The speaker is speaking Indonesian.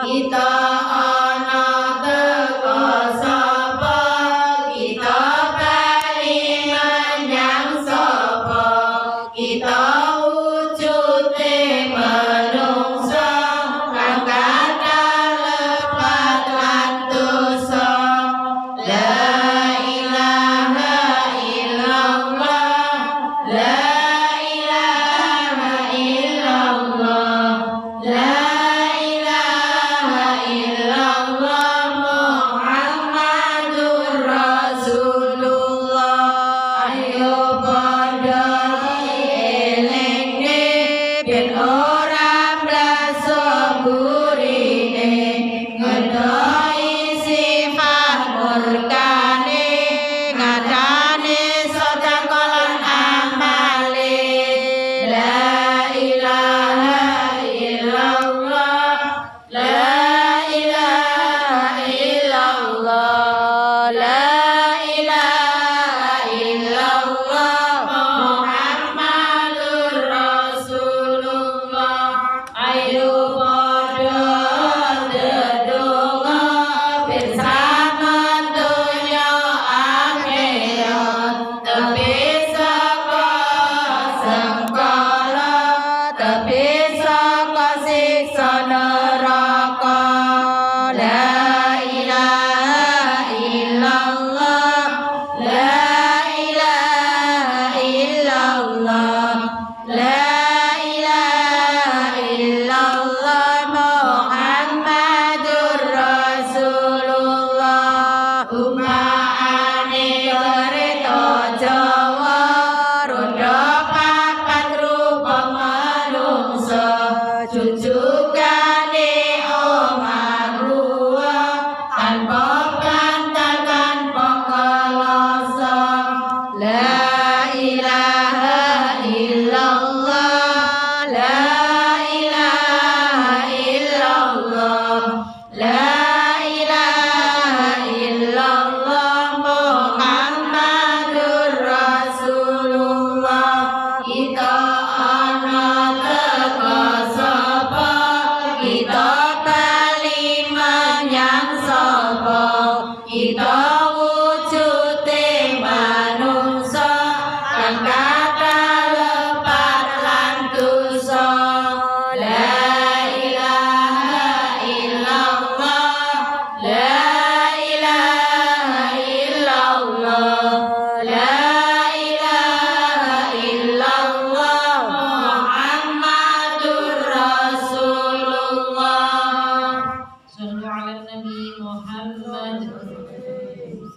kita ana teko sapa kita bali menyang sapa kita wujude manungsa kang kalepat lan dosa la ilaha illallah la ilaha illallah la ilaha illallah Muhammadur Rasulullah ayo padha elingne ben ora blaso burine ngendoi sifat murkane ngadane sedekah amale la ilaha illallah la ilaha illallah la ilaha illallah Muhammadur Rasulullah ayo padha ndedonga ben selamat donya akhirat tepi saka sengkala tepi saka siksa neraka la ilaha illallah la ilaha illallah la ilaha illallah Muhammadur Rasulullah umaane kereta Jawa roda papat rupa manungsa jujugane omah gua tanpa bantal tanpa kelasa la ilaha illallah la ilaha illallah la ilaha illallah Muhammadur Rasulullah kita ana teko sapa kita bali menyang sapa kita wujude manungsa kang